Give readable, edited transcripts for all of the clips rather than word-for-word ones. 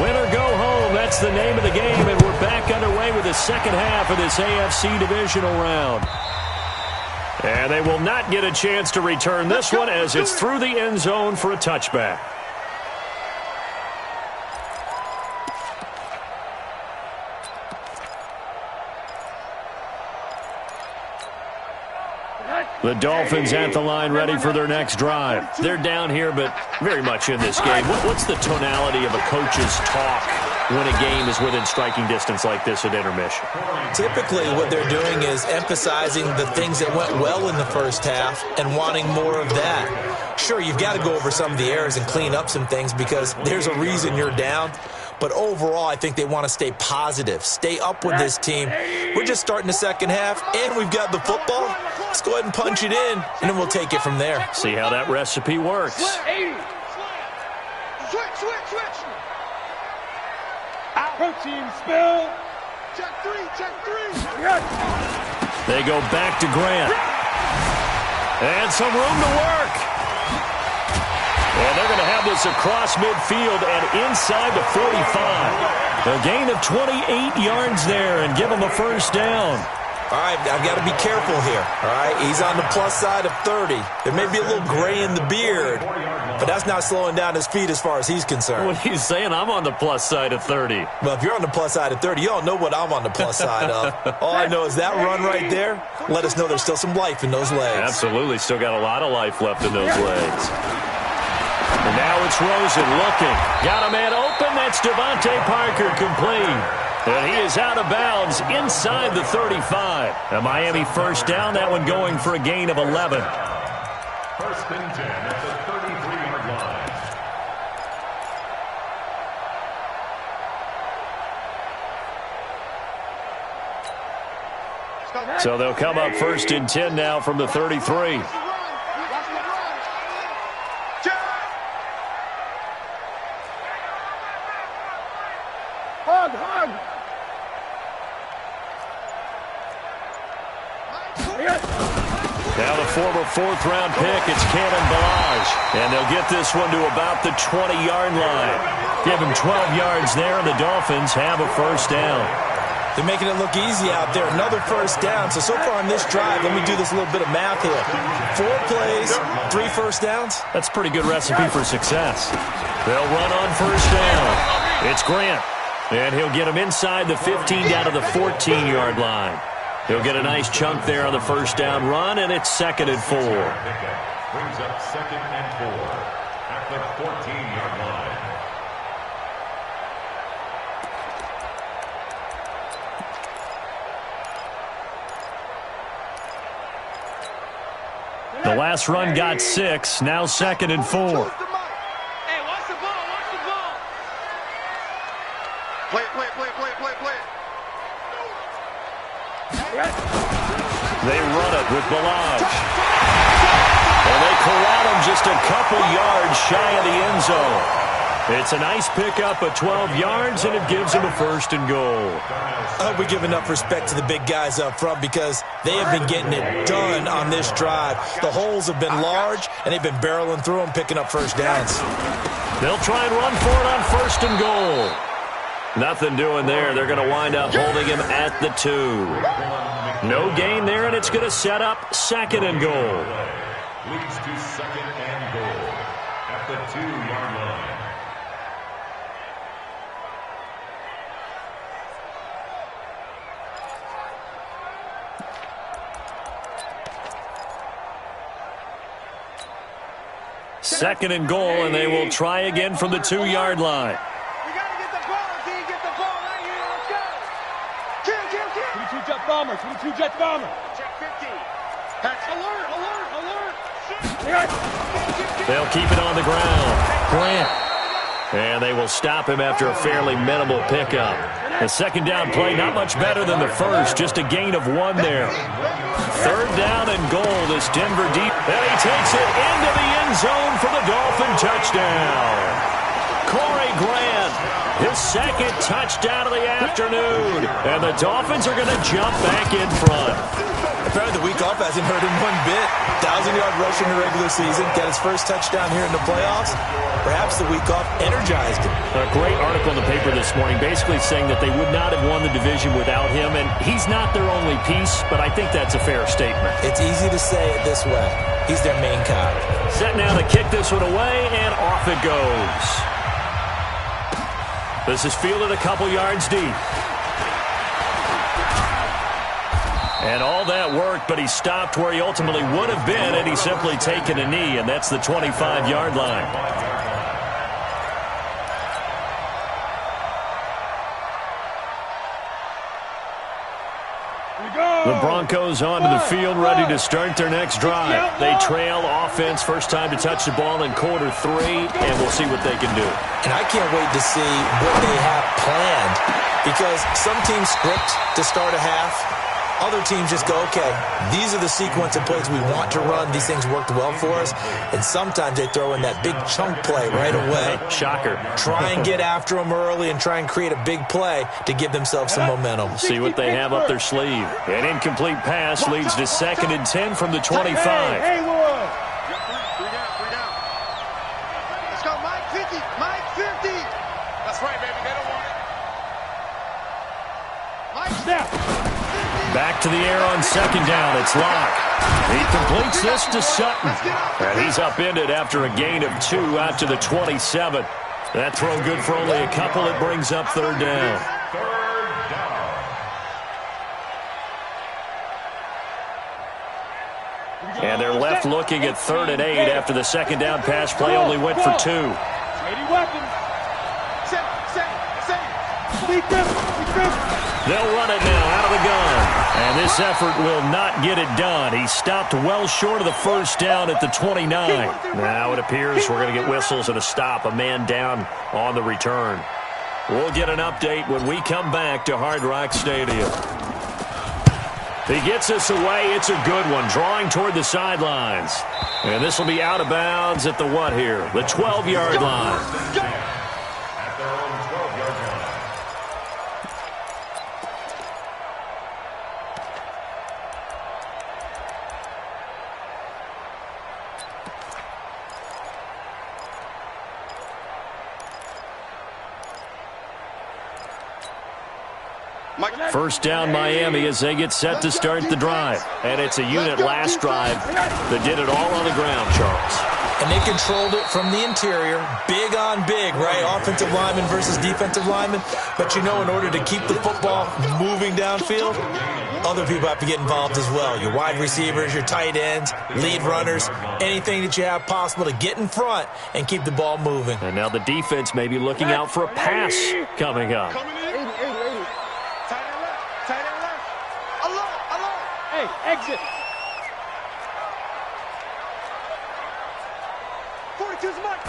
Win or go home, that's the name of the game, and we're back underway with the second half of this AFC divisional round. And they will not get a chance to return this one as it's through the end zone for a touchback. The Dolphins at the line ready for their next drive. They're down here, but very much in this game. What's the tonality of a coach's talk when a game is within striking distance like this at intermission? Typically what they're doing is emphasizing the things that went well in the first half and wanting more of that. Sure, you've got to go over some of the errors and clean up some things because there's a reason you're down. But overall, I think they want to stay positive, stay up with this team. We're just starting the second half, and we've got the football. Let's go ahead and punch it in, and then we'll take it from there. See how that recipe works. Switch. Protein spill. Check three. They go back to Grant. And some room to work. And they're going to have this across midfield and inside the 45. A gain of 28 yards there and give them a first down. All right, I've got to be careful here, all right? He's on the plus side of 30. There may be a little gray in the beard, but that's not slowing down his feet as far as he's concerned. What he's saying, I'm on the plus side of 30. Well, if you're on the plus side of 30, you all know what I'm on the plus side of. All I know is that run right there, let us know there's still some life in those legs. Absolutely, still got a lot of life left in those legs. And now it's Rosen looking. Got a man open. That's Devontae Parker complete. And he is out of bounds inside the 35. A Miami first down. That one going for a gain of 11. First and 10 at the 33-yard line. So they'll come up first and 10 now from the 33. Hug. Now the former fourth-round pick, it's Cannon Balaj. And they'll get this one to about the 20-yard line. Give him 12 yards there, and the Dolphins have a first down. They're making it look easy out there. Another first down. So far on this drive, let me do this little bit of math here. 4 plays, 3 first downs. That's a pretty good recipe for success. They'll run on first down. It's Grant. And he'll get him inside the 15 down to the 14-yard line. He'll get a nice chunk there on the first down run, and it's 2nd and 4. Brings up 2nd and 4 at the 14-yard line. The last run got 6. Now 2nd and 4. Hey, watch the ball. Play. They run it with Balaj. And they corral him just a couple yards shy of the end zone. It's a nice pickup of 12 yards, and it gives him a first and goal. I hope we give enough respect to the big guys up front because they have been getting it done on this drive. The holes have been large, and they've been barreling through them, picking up first downs. They'll try and run for it on first and goal. Nothing doing there. They're going to wind up holding him at the 2. No gain there, and it's going to set up 2nd and goal. Leads to 2nd and goal at the 2-yard line. Second and goal, and they will try again from the 2-yard line. We got to get the ball, D. Get the ball right here. Let's go. Kill. 22 jet bomber. Check 15. Alert. They'll keep it on the ground. Grant. And they will stop him after a fairly minimal pickup. The second down play, not much better than the first, just a gain of 1 there. 3rd down and goal, this Denver deep. And he takes it into the end zone for the Dolphin touchdown. Corey Grant, his 2nd touchdown of the afternoon. And the Dolphins are going to jump back in front. Apparently the week off hasn't hurt him one bit. 1,000-yard rush in the regular season. Got his first touchdown here in the playoffs. Perhaps the week off energized him. A great article in the paper this morning basically saying that they would not have won the division without him, and he's not their only piece, but I think that's a fair statement. It's easy to say it this way. He's their main cog. Set now to kick this one away, and off it goes. This is fielded a couple yards deep. And all that worked, but he stopped where he ultimately would have been had he simply taken a knee, and that's the 25-yard line. The Broncos onto the field, ready to start their next drive. They trail offense, first time to touch the ball in quarter 3, and we'll see what they can do. And I can't wait to see what they have planned, because some teams script to start a half. Other teams just go, okay, these are the sequence of plays we want to run. These things worked well for us. And sometimes they throw in that big chunk play right away. Shocker. Try and get after them early and try and create a big play to give themselves some momentum. See what they have up their sleeve. An incomplete pass leads to 2nd and 10 from the 25. Hey, Lord. Three down. Let's go, Mike 50. Mike 50. That's right, baby. They don't want it. Mike, snap. Back to the air on 2nd down. It's Locke. He completes this to Sutton. And he's upended after a gain of 2 out to the 27. That throw good for only a couple. It brings up 3rd down. And they're left looking at 3rd and 8 after the 2nd down pass play only went for 2. 80 weapons. Set. They'll run it now out of the gun. And this effort will not get it done. He stopped well short of the 1st down at the 29. Now it appears we're going to get whistles and a stop. A man down on the return. We'll get an update when we come back to Hard Rock Stadium. He gets us away. It's a good one. Drawing toward the sidelines. And this will be out of bounds at the what here? The 12-yard line. First down Miami as they get set to start the drive. And it's a unit last drive that did it all on the ground, Charles. And they controlled it from the interior. Big on big, right? Offensive lineman versus defensive lineman. But you know, in order to keep the football moving downfield, other people have to get involved as well. Your wide receivers, your tight ends, lead runners, anything that you have possible to get in front and keep the ball moving. And now the defense may be looking out for a pass coming up. Hey, exit. 42's Mike.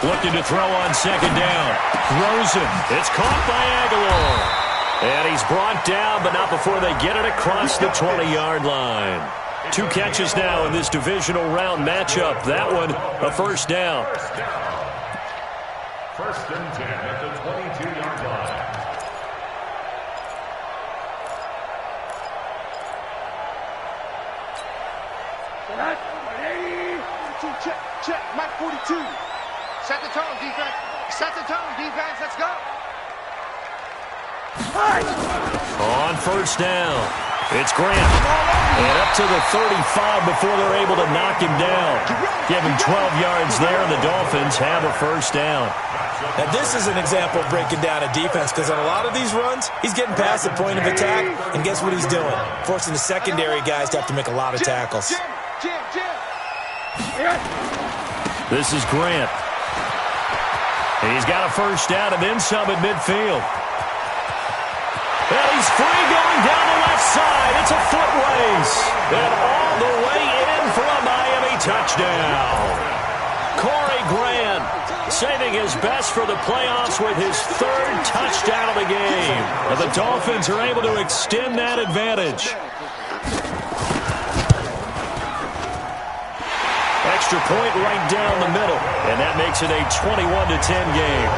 Looking to throw on 2nd down. Throws it. It's caught by Aguilar. And he's brought down, but not before they get it across the 20-yard line. 2 catches now in this divisional round matchup. That one, a 1st down. 1st and 10 at the 22-yard line. Check. Mike 42. Set the tone, defense. Set the tone, defense. Let's go. On 1st down, it's Grant. And up to the 35 before they're able to knock him down. Give him 12 yards there, and the Dolphins have a 1st down. Now, this is an example of breaking down a defense, because on a lot of these runs, he's getting past the point of attack, and guess what he's doing? Forcing the secondary guys to have to make a lot of tackles. This is Grant. He's got a 1st down and then some at midfield. And he's free going down the left side. It's a foot race. And all the way in for a Miami touchdown. Corey Grant saving his best for the playoffs with his 3rd touchdown of the game. And the Dolphins are able to extend that advantage. Extra point right down the middle, and that makes it a 21-10 game.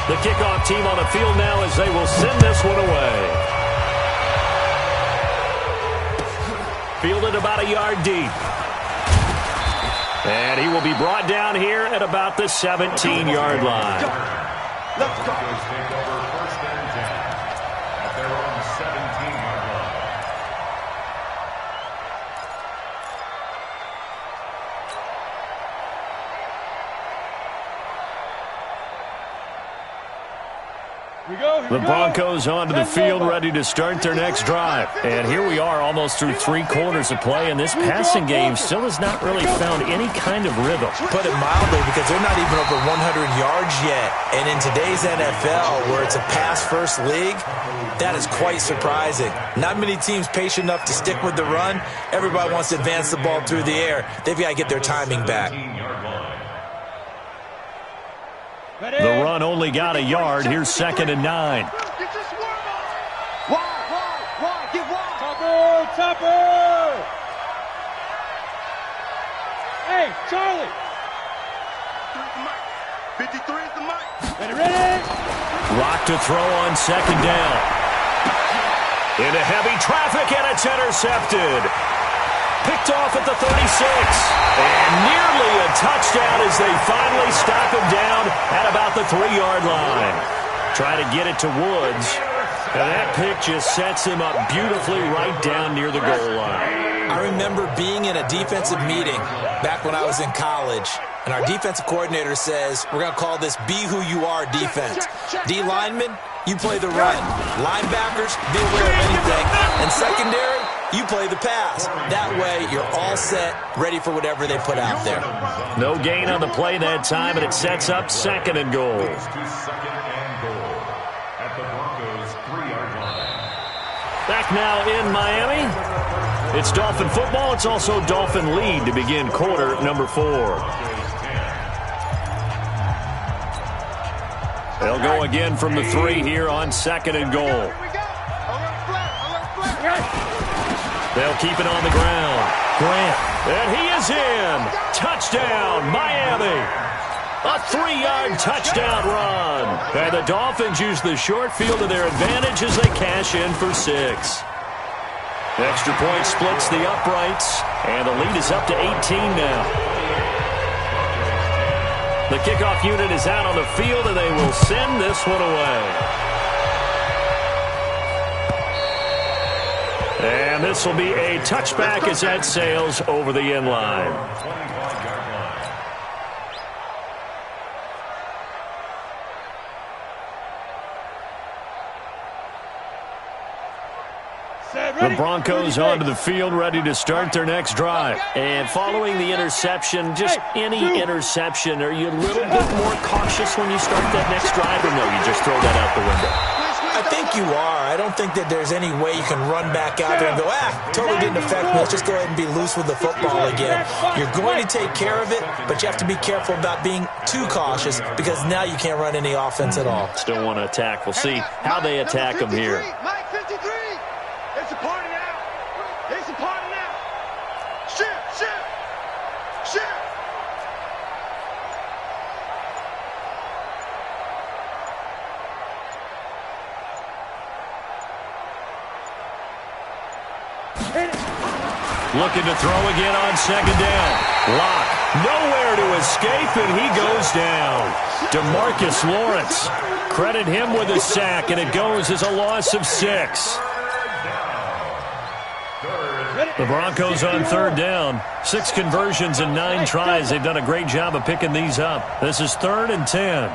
The kickoff team on the field now as they will send this one away. Fielded about a yard deep. And he will be brought down here at about the 17-yard line. Let's go. Take over first and 10 at their own 17-yard line. The Broncos onto the field ready to start their next drive. And here we are almost through 3 quarters of play, and this passing game still has not really found any kind of rhythm. Put it mildly, because they're not even over 100 yards yet. And in today's NFL, where it's a pass-first league, that is quite surprising. Not many teams patient enough to stick with the run. Everybody wants to advance the ball through the air. They've got to get their timing back. The run only got a yard. Here's 2nd and 9. Wide. Get wide. Topper. Hey, Charlie. 53 is the mic. Ready? Rock to throw on 2nd down. Into heavy traffic, and it's intercepted. Picked off at the 36. And nearly a touchdown as they finally stop him down at about the 3-yard line. Try to get it to Woods. And that pick just sets him up beautifully right down near the goal line. I remember being in a defensive meeting back when I was in college, and our defensive coordinator says, we're going to call this Be Who You Are defense. D linemen, you play the run. Linebackers, be aware of anything. And secondary, you play the pass. That way, you're all set, ready for whatever they put out there. No gain on the play that time, and it sets up 2nd and goal. At the Broncos 3-yard line. Back now in Miami. It's Dolphin football. It's also Dolphin lead to begin quarter number 4. They'll go again from the 3 here on 2nd and goal. They'll keep it on the ground. Grant. And he is in. Touchdown, Miami. A 3-yard touchdown run. And the Dolphins use the short field to their advantage as they cash in for 6. Extra point splits the uprights. And the lead is up to 18 now. The kickoff unit is out on the field, and they will send this one away. And this will be a touchback as that sails over the end line. The Broncos onto the field ready to start their next drive. And following the interception, just any interception, are you a little bit more cautious when you start that next drive, or no, you just throw that out the window? I think you are. I don't think that there's any way you can run back out there and go, totally didn't affect me. Let's just go ahead and be loose with the football again. You're going to take care of it, but you have to be careful about being too cautious, because now you can't run any offense at all. Still want to attack. We'll see how they attack them here. Mike 53. It's a party now. It's a party now. Shift. Looking to throw again on 2nd down. Lock. Nowhere to escape, and he goes down. DeMarcus Lawrence. Credit him with a sack, and it goes as a loss of 6. The Broncos on 3rd down. 6 conversions and 9 tries. They've done a great job of picking these up. This is 3rd and 10.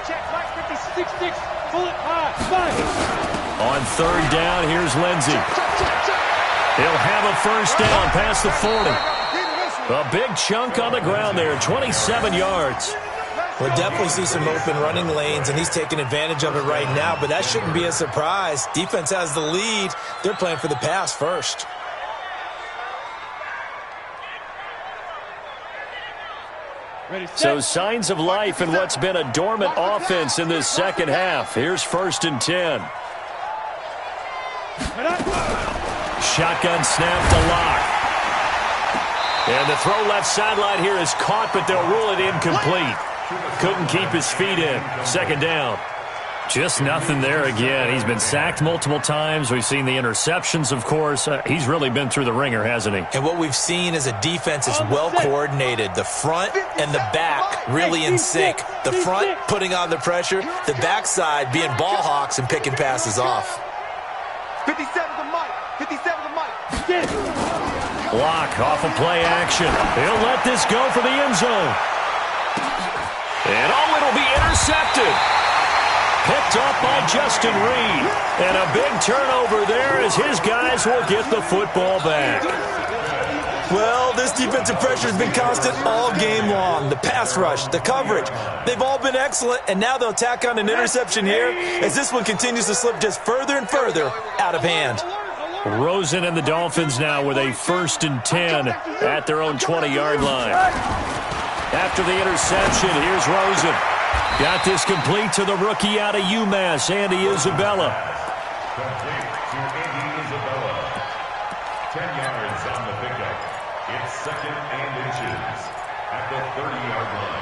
Check Mike 56. Pull it high. On 3rd down, here's Lindsey. He'll have a first down past the 40. A big chunk on the ground there, 27 yards. We'll definitely see some open running lanes, and he's taking advantage of it right now, but that shouldn't be a surprise. Defense has the lead. They're playing for the pass first. So signs of life in what's been a dormant offense in this second half. Here's 1st and 10. Shotgun snap to Lock. And the throw left sideline here is caught, but they'll rule it incomplete. Couldn't keep his feet in. Second down. Just nothing there again. He's been sacked multiple times. We've seen the interceptions, of course. He's really been through the ringer, hasn't he? And what we've seen is a defense is well coordinated. The front and the back really in sync. The front putting on the pressure. The backside being ball hawks and picking passes off. 57 to Mike. 57 to Mike. Block off of play action. He'll let this go for the end zone. And it'll be intercepted. Picked up by Justin Reed. And a big turnover there as his guys will get the football back. Well, this defensive pressure has been constant all game long. The pass rush, the coverage, they've all been excellent, and now they'll tack on an interception here as this one continues to slip just further and further out of hand. Rosen and the Dolphins now with a 1st and 10 at their own 20-yard line. After the interception, here's Rosen. Got this complete to the rookie out of UMass, Andy Isabella. Complete to Andy Isabella. 10 yards on the pickup. It's 2nd and inches at the 30-yard line.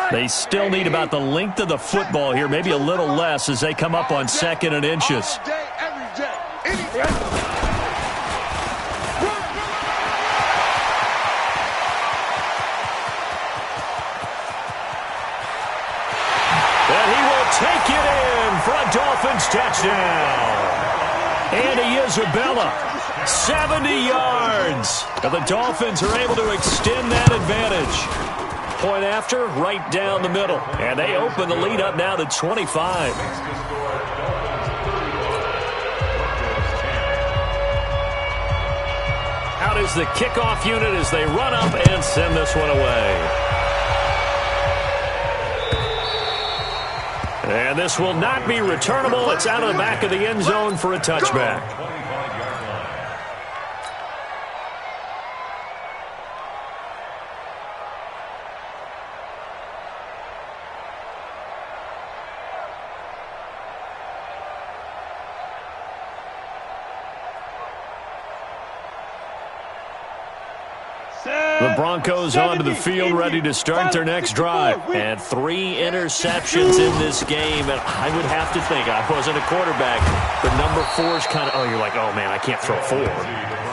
They still need about the length of the football here, maybe a little less as they come up on 2nd and inches. All day, every day, any day. And he will take it in for a Dolphins touchdown. Andy Isabella, 70 yards. And the Dolphins are able to extend that advantage. Point after, right down the middle. And they open the lead up now to 25. Out is the kickoff unit as they run up and send this one away. And this will not be returnable. It's out of the back of the end zone for a touchback. The Broncos onto the field, ready to start their next drive. And 3 interceptions in this game. And I would have to think, I wasn't a quarterback, but number 4 is kind of, you're like, oh, man, I can't throw 4.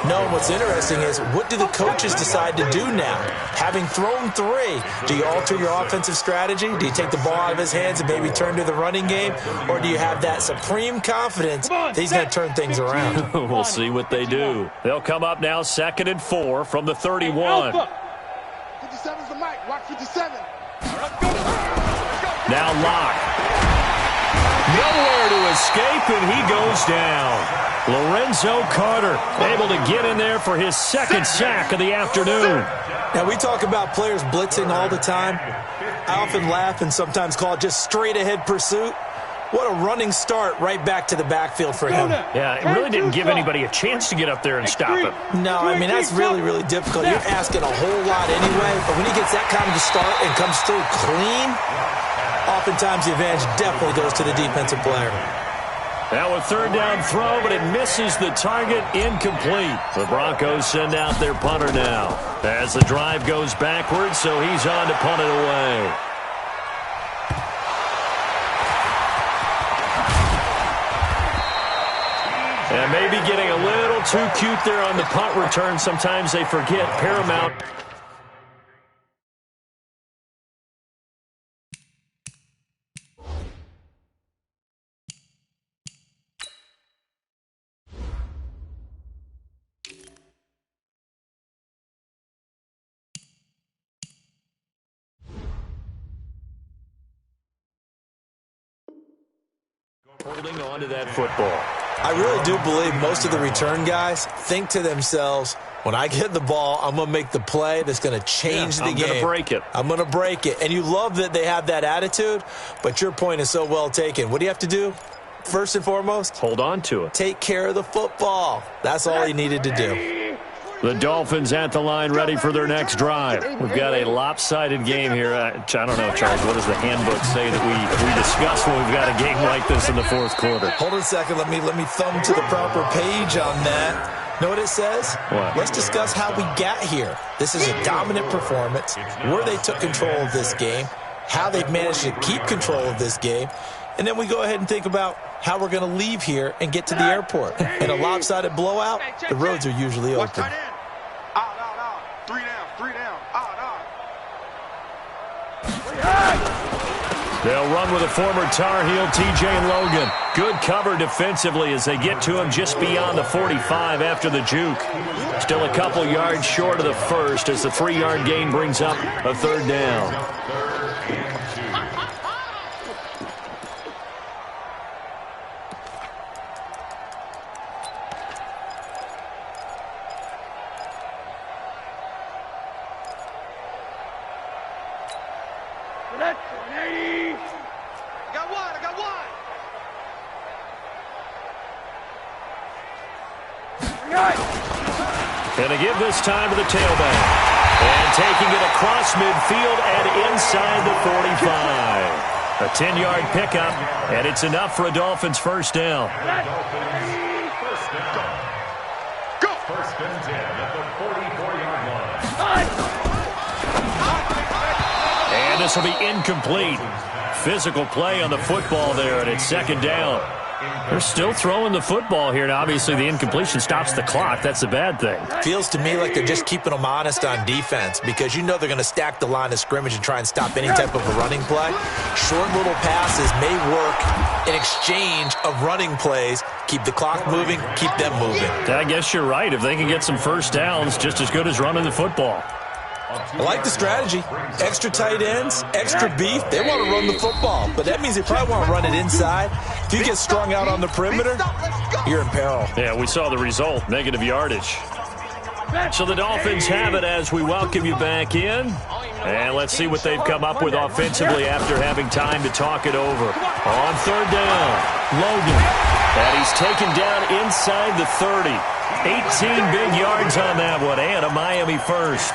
No, what's interesting is what do the coaches decide to do now? Having thrown 3, do you alter your offensive strategy? Do you take the ball out of his hands and maybe turn to the running game? Or do you have that supreme confidence that he's going to turn things around? We'll see what they do. They'll come up now 2nd and 4 from the 31. 57's the mic. Watch 57. Now Locke. Nowhere to escape, and he goes down. Lorenzo Carter able to get in there for his 2nd sack of the afternoon. Now, we talk about players blitzing all the time. I often laugh and sometimes call it just straight-ahead pursuit. What a running start right back to the backfield for him. Yeah, it really didn't give anybody a chance to get up there and stop him. No, I mean, that's really, really difficult. You're asking a whole lot anyway, but when he gets that kind of a start and comes through clean, oftentimes the advantage definitely goes to the defensive player. Now a 3rd down throw, but it misses the target, incomplete. The Broncos send out their punter now as the drive goes backwards, so he's on to punt it away. And maybe getting a little too cute there on the punt return. Sometimes they forget Paramount. Holding on to that football. I really do believe most of the return guys think to themselves, when I get the ball, I'm going to make the play that's going to change the game. I'm going to break it. I'm going to break it. And you love that they have that attitude, but your point is so well taken. What do you have to do? First and foremost, hold on to it. Take care of the football. That's all he needed to do. The Dolphins at the line, ready for their next drive. We've got a lopsided game here. I don't know, Charles, what does the handbook say that we discuss when we've got a game like this in the fourth quarter? Hold on a second. Let me thumb to the proper page on that. Know what it says? What? Let's discuss how we got here. This is a dominant performance, where they took control of this game, how they've managed to keep control of this game, and then we go ahead and think about how we're going to leave here and get to the airport. In a lopsided blowout, the roads are usually open. They'll run with a former Tar Heel, TJ and Logan. Good cover defensively as they get to him just beyond the 45 after the juke. Still a couple yards short of the first as the 3-yard gain brings up a third down. And to give this time to the tailback. And taking it across midfield and inside the 45. A 10-yard pickup, and it's enough for a Dolphins first down. Go! First and 10 at the 44-yard line. And this will be incomplete. Physical play on the football there, and it's second down. They're still throwing the football here, and obviously the incompletion stops the clock. That's a bad thing. Feels to me like they're just keeping them honest on defense because you know they're going to stack the line of scrimmage and try and stop any type of a running play. Short little passes may work in exchange of running plays. Keep the clock moving, keep them moving. I guess you're right. If they can get some first downs, just as good as running the football. I like the strategy. Extra tight ends, extra beef. They want to run the football, but that means they probably want to run it inside. If you get strung out on the perimeter, you're in peril. Yeah, we saw the result, negative yardage. So the Dolphins have it as we welcome you back in. And let's see what they've come up with offensively after having time to talk it over. On third down, Logan. And he's taken down inside the 30. 18 big yards on that one, and a Miami first.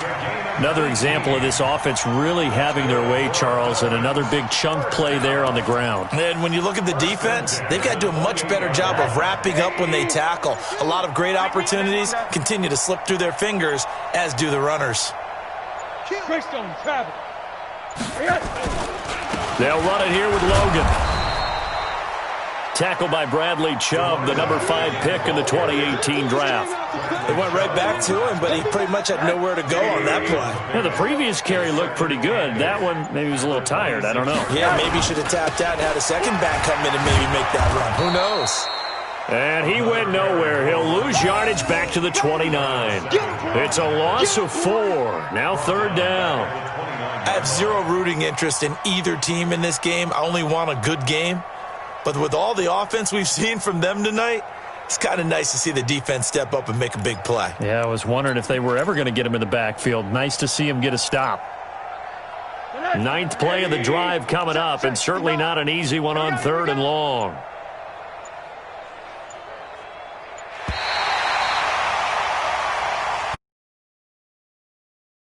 Another example of this offense really having their way, Charles, and another big chunk play there on the ground. And when you look at the defense, they've got to do a much better job of wrapping up when they tackle. A lot of great opportunities continue to slip through their fingers, as do the runners. They'll run it here with Logan. Tackled by Bradley Chubb, the number 5 pick in the 2018 draft. They went right back to him, but he pretty much had nowhere to go on that play. Yeah, the previous carry looked pretty good. That one, maybe he was a little tired. I don't know. Yeah, maybe he should have tapped out and had a second back come in and maybe make that run. Who knows? And he went nowhere. He'll lose yardage back to the 29. It's a loss of 4. Now third down. I have zero rooting interest in either team in this game. I only want a good game. But with all the offense we've seen from them tonight, it's kind of nice to see the defense step up and make a big play. Yeah, I was wondering if they were ever going to get him in the backfield. Nice to see him get a stop. 9th play of the drive coming up, and certainly not an easy one on third and long.